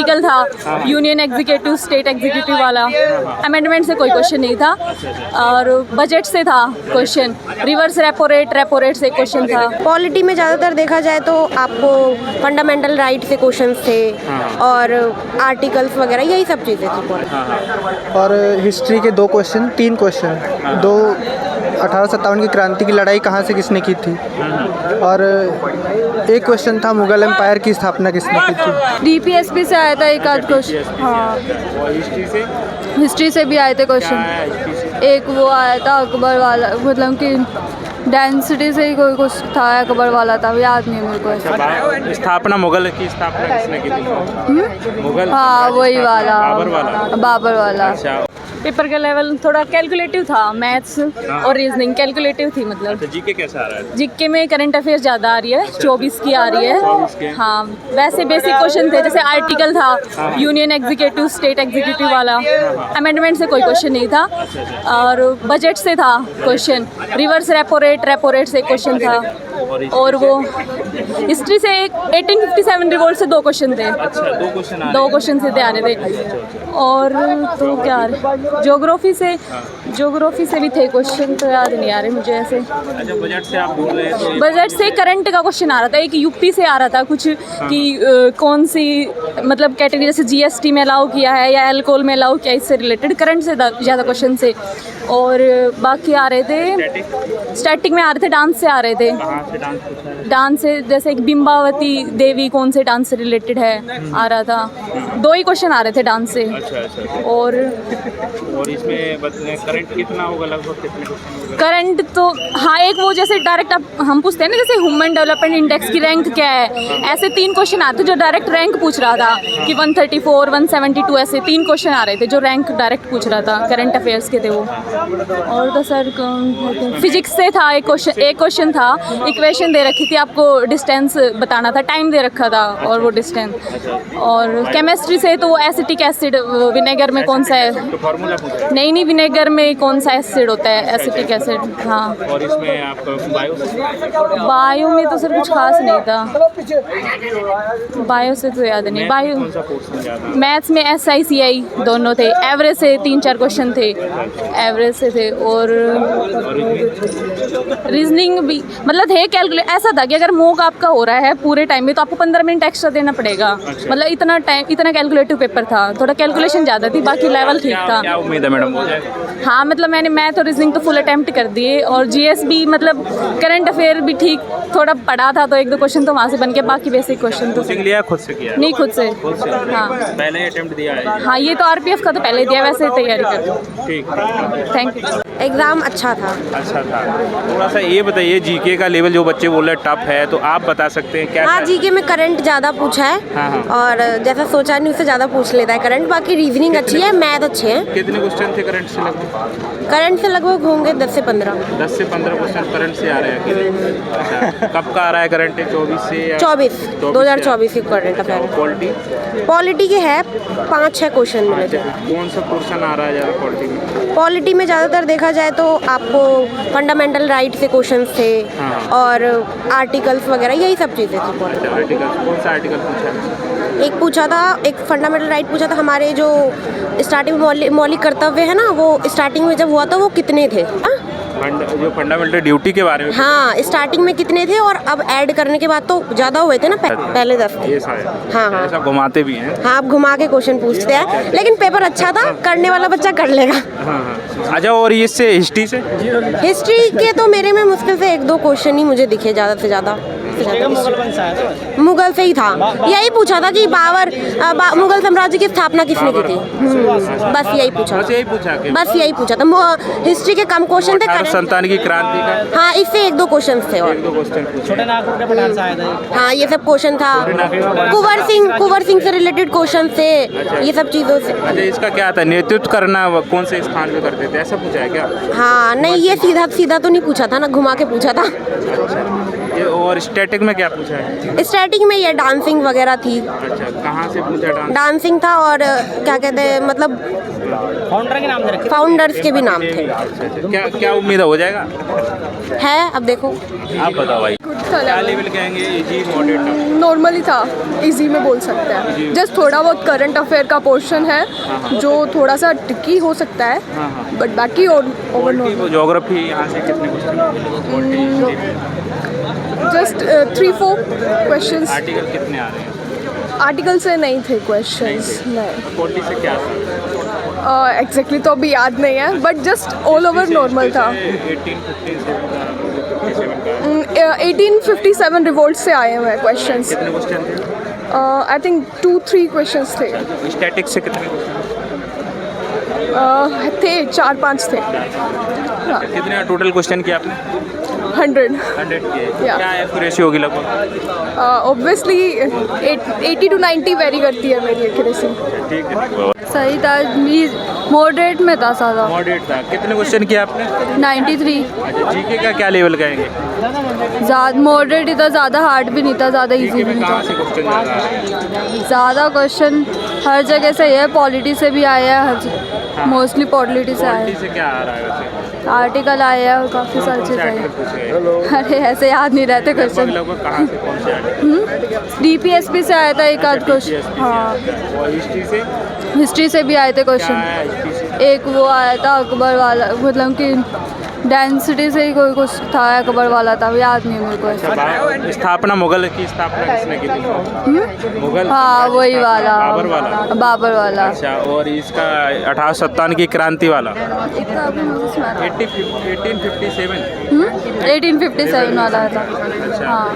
Article था union executive state executive वाला, amendment से कोई क्वेश्चन नहीं था और बजट से था क्वेश्चन, रिवर्स रेपो रेट से क्वेश्चन था। पॉलिटी में ज़्यादातर देखा जाए तो आपको फंडामेंटल राइट से क्वेश्चंस थे और आर्टिकल्स वगैरह यही सब चीज़ें थी। और हिस्ट्री के 3 क्वेश्चन 1857 की क्रांति की लड़ाई कहाँ से किसने की थी, और एक क्वेश्चन था मुगल एम्पायर की स्थापना किसने की थी। डीपीएसपी से आया था एक आध क्वेश्चन। हाँ, हिस्ट्री से भी आए थे क्वेश्चन। एक वो आया था अकबर वाला, मतलब कि डेंसिटी से ही कोई कुछ था, अकबर वाला था, याद नहीं मेरे को ऐसा। स्थापना मुगल की स्थापना किसने की थी? मुगल, हाँ वही वाला, बाबर वाला। अच्छा, पेपर का लेवल थोड़ा कैलकुलेटिव था, मैथ्स और रीजनिंग कैलकुलेटिव थी। मतलब जीके कैसा आ रहा है? जीके में करंट अफेयर्स ज़्यादा आ रही है, 24 की आ रही है। हाँ, वैसे बेसिक क्वेश्चन थे, जैसे आर्टिकल था यूनियन एग्जीक्यूटिव स्टेट एग्जीक्यूटिव वाला, अमेंडमेंट से कोई क्वेश्चन नहीं था और बजट से था क्वेश्चन, रिवर्स रेपो रेट से क्वेश्चन था। और वो हिस्ट्री से 1857 रिवोल्ट से 2 क्वेश्चन थे। अच्छा, 2 क्वेश्चन सीधे आ रहे थे। और तो क्या ज्योग्राफी से भी थे क्वेश्चन, तो याद नहीं आ रहे मुझे ऐसे। अच्छा, बजट से आप बोल रहे हैं तो बजट से करंट का क्वेश्चन आ रहा था, एक यूपी से आ रहा था कुछ कि कौन सी मतलब कैटेगरी, जैसे जीएसटी में अलाउ किया है या अल्कोहल में अलाउ किया, इससे रिलेटेड करंट से ज़्यादा क्वेश्चन से। और बाकी आ रहे थे स्टैटिक में आ रहे थे, डांस से आ रहे थे। डांस से जैसे एक बिंबावती देवी कौन से डांस से रिलेटेड है आ रहा था। 2 ही क्वेश्चन आ रहे थे डांस से। अच्छा। और इसमें करंट कितना होगा, लगभग कितने क्वेश्चन होगा? करंट तो हाँ, एक वो जैसे डायरेक्ट अब हम पूछते हैं ना, जैसे ह्यूमन डेवलपमेंट इंडेक्स की रैंक क्या है, ऐसे 3 क्वेश्चन आते जो डायरेक्ट रैंक पूछ रहा था कि 134 172, ऐसे 3 क्वेश्चन आ रहे थे जो रैंक डायरेक्ट पूछ रहा था, करंट अफेयर्स के थे वो। और तो सर फिजिक्स से था एक क्वेश्चन था, इक्वेशन दे रखी थी, आपको डिस्टेंस बताना था, टाइम दे रखा था और वो डिस्टेंस। और केमिस्ट्री से तो एसिटिक एसिड, विनेगर में कौन सा है, नहीं विनेगर में कौन सा एसिड होता है, एसिटिक एसिड। हाँ, और इसमें आपका बायो में तो सर कुछ खास नहीं था, बायो से तो याद नहीं। बायो मैथ्स में SICI दोनों थे, एवरेज से 3-4 क्वेश्चन थे, एवरेज से थे। और रीजनिंग भी मतलब थे कैलकुलेट, ऐसा था कि अगर मॉक आपका हो रहा है पूरे टाइम में तो आपको 15 मिनट एक्स्ट्रा देना पड़ेगा। मतलब इतना कैलकुलेटिव पेपर था, थोड़ा कैलकुलेशन ज़्यादा थी, बाकी लेवल ठीक था। क्या उम्मीद है मैडम हो जाएगा? हाँ, मतलब मैंने मैथ और रीजनिंग तो फुल अटेम्प्ट कर दिए और GS भी, मतलब करंट अफेयर भी ठीक थोड़ा पढ़ा था, तो 1-2 क्वेश्चन तो वहाँ से बन के, बाकी बेसिक क्वेश्चन तो लिया खुद से किया? नहीं, खुद से। हाँ, पहले अटेम्प्ट दिया है? हाँ, ये तो RPF का तो पहले दिया, वैसे तैयारी कर। ठीक, थैंक यू। एग्ज़ाम अच्छा था। थोड़ा सा ये बताइए, जीके का लेवल जो बच्चे बोल रहे हैं टफ है, तो आप बता सकते हैं क्या? हाँ, जीके में करंट ज़्यादा पूछा है। हाँ। और जैसा सोचा नहीं उससे ज़्यादा पूछ लेता है करंट। बाकी रीजनिंग अच्छी है, मैथ अच्छे हैं। कितने क्वेश्चन थे करंट से? लगभग होंगे 10 से 15। 10 से 15 क्वेश्चन करंट से आ रहे हैं अकेले। अच्छा, कब का आ रहा है करंट? 24 से? 2024 की करंट अफेयर। पॉलिटी के है 5-6 क्वेश्चन मिले थे। कौन सा पोर्शन आ रहा है ज़्यादा पॉलिटी में? पॉलिटी में ज़्यादातर देखा जाए तो आपको फंडामेंटल राइट से क्वेश्चंस थे और आर्टिकल्स वगैरह यही सब चीज़ें थी। कौन सा आर्टिकल पूछा? एक फंडामेंटल राइट पूछा था, हमारे जो स्टार्टिंग में मौलिक कर्तव्य है ना, वो स्टार्टिंग में जब हुआ था वो कितने थे? जो फंडामेंटल ड्यूटी के बारे में? हाँ, स्टार्टिंग में कितने थे और अब ऐड करने के बाद तो ज़्यादा हुए थे ना, पहले 10 थे। ये सारे? हाँ। ऐसा घुमाते भी हैं? हाँ, आप घुमा के क्वेश्चन पूछते हैं, लेकिन पेपर अच्छा था, करने वाला बच्चा कर लेगा। हाँ। अच्छा, और इससे हिस्ट्री से? हिस्ट्री के तो मेरे में मुश्किल से 1-2 क्वेश्चन ही मुझे दिखे ज़्यादा से ज़्यादा। मुगल से ही था, यही पूछा था कि मुगल साम्राज्य की स्थापना किसने की थी। बस यही पूछा था। हिस्ट्री के कम क्वेश्चन थे। संतान की क्रांति का? हाँ, इससे 1-2 क्वेश्चन थे। और हाँ, ये सब क्वेश्चन था। कुंवर सिंह से रिलेटेड क्वेश्चन थे, ये सब चीज़ों से। अच्छा, इसका क्या था? नेतृत्व करना कौन से स्थान पे करते थे, ऐसा पूछा है क्या? हाँ, नहीं, ये सीधा तो नहीं पूछा था ना, घुमा के पूछा था। और स्टैटिक में क्या पूछा है? स्टैटिक में ये डांसिंग वगैरह थी। अच्छा, कहाँ से पूछा? डांसिंग था और क्या कहते हैं, मतलब फाउंडर के नाम दे रखे। फाउंडर्स के भी नाम थे। क्या क्या उम्मीद है हो जाएगा? है, अब देखो। आप बताओ भाई, क्या लेवल कहेंगे? Easy, moderate, tough? नॉर्मली था, इजी में बोल सकते हैं। जस्ट थोड़ा बहुत करंट अफेयर का पोर्शन है जो थोड़ा सा ट्रिकी हो सकता है, बट बाकी और ओवर नॉर्मल। ज्योग्राफी यहाँ से कितने क्वेश्चन? Just 3-4 questions. आर्टिकल कितने आ रहे हैं? आर्टिकल से नहीं थे क्वेश्चंस, नहीं। 40 से क्या एग्जैक्टली तो अभी याद नहीं है, but just all over normal था। 1857 रिवोल्ट से आए हुए हैं क्वेश्चंस। कितने क्वेश्चन थे? आई थिंक 2-3 क्वेश्चंस थे। स्टैटिक से कितने क्वेश्चन? थे 4-5 थे। कितने टोटल क्वेश्चन किया आपने? 100। 100 के। Yeah. क्या एक्यूरेसी होगी लगभग? ऑब्वियसली 80 to 90 वेरी करती है मेरी एक्यूरेसी। ठीक है, सही था, मॉडरेट में था सारा। मॉडरेट था। कितने क्वेश्चन किया आपने? 93। अच्छा, जीके का क्या लेवल कहेंगे? ज़्यादा मॉडरेट ही था, ज़्यादा हार्ड भी नहीं था, ज़्यादा इजी जीके भी में नहीं कहाँ था। से क्वेश्चन ज़्यादा आ रहे हैं? ज़्यादा क्वेश्चन हर जगह से है, पॉलिटी से भी आया है, हर मोस्टली पॉलिटी से आया पॉलिटी है, से क्या आ रहा है वैसे? आर्टिकल आया है और काफ़ी सारी कौन से चीज़ें आर्टिकल आई। पूछे गए? अरे ऐसे याद नहीं रहते लगभग क्वेश्चन। लगभग कहाँ से, कौन से आर्टिकल? DPSP से आया था एक आध क्वेश्चन। हाँ, और हिस्ट्री से हिस्ट्री से भी आए थे क्या क्वेश्चन। है? हिस्ट्री से एक वो आया था अकबर वाला, मतलब कि डेंसिटी से ही कोई कुछ था, अकबर वाला था, याद नहीं मेरे को ऐसा। स्थापना, मुगल की स्थापना किसने की थी? मुगल हाँ, वही वाला, बाबर वाला। बाबर वाला। अच्छा, और इसका 1857 की क्रांति वाला इतना अभी मुझे सुना था। 1857। 1857 वाला था। अच्छा, हाँ,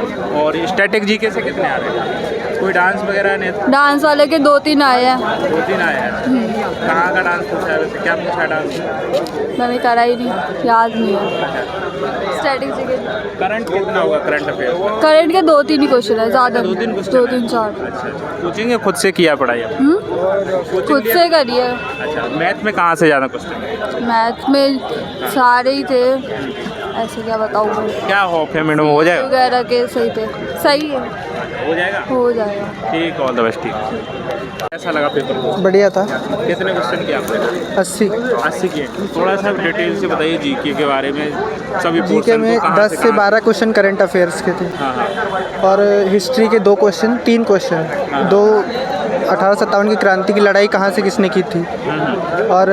और स्टैटिक जीके से कितने आ रहे हैं? कोई डांस वगैरह नहीं? डांस वाले के 2-3 आए हैं। 2-3 आए हैं। कहाँ का डांस पूछा है वैसे? क्या पूछा डांस? मैंने करा ही नहीं, याद नहीं है। स्ट्रेटेजी के करंट कितना होगा? करंट अफेयर करंट के 2-3 ही क्वेश्चन है, ज़्यादा 2-3 क्वेश्चन? 2-3-4। अच्छा, कोचिंग है खुद से किया पढ़ाई आप? खुद से करिए। अच्छा, मैथ में कहाँ से ज़्यादा क्वेश्चन है? मैथ में सारे ही थे, ऐसे क्या बताऊँ मैं। क्या होप है मैडम, हो जाएगा? वगैरह के सही थे, सही है, हो जाएगा। हो जाएगा। ठीक, ऑल द बेस्ट। ठीक, कैसा लगा पेपर? बढ़िया था। कितने क्वेश्चन किए आपने? 80। 80 किए। थोड़ा सा डिटेल से बताइए जीके के बारे में, सभी जीके portion में को कहाँ 10 से 12 क्वेश्चन करंट अफेयर्स के थे, हाँ हाँ और हिस्ट्री के 2 क्वेश्चन, 3 क्वेश्चन। 1857 की क्रांति की लड़ाई कहाँ से किसने की थी, और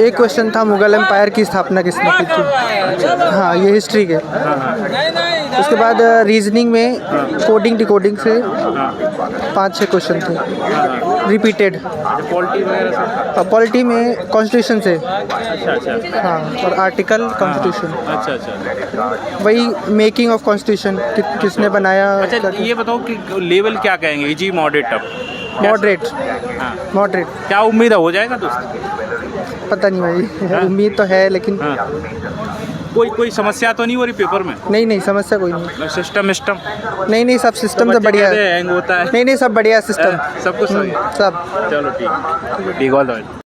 एक क्वेश्चन था मुगल एम्पायर की स्थापना किसने की थी। हाँ, ये हिस्ट्री के। उसके बाद रीजनिंग में कोडिंग डिकोडिंग से 5-6 क्वेश्चन थे रिपीटेड। पॉलिटी वगैरह सब? पॉलिटी में कॉन्स्टिट्यूशन से, अच्छा अच्छा हाँ, और आर्टिकल कॉन्स्टिट्यूशन, अच्छा अच्छा। वही मेकिंग ऑफ कॉन्स्टिट्यूशन किसने बनाया। अच्छा, ये बताओ कि लेवल क्या कहेंगे? Easy, moderate, tough? मॉडरेट। हाँ, मॉडरेट। क्या उम्मीद है हो जाएगा दोस्त? पता नहीं भाई, उम्मीद तो है लेकिन हाँ, कोई समस्या तो नहीं हो रही पेपर में? नहीं, समस्या कोई नहीं। सिस्टम नहीं, सब सिस्टम तो बढ़िया है। हैंग होता है? नहीं, सब बढ़िया सिस्टम, सब कुछ सही है। सब। चलो ठीक, ऑल द बेस्ट।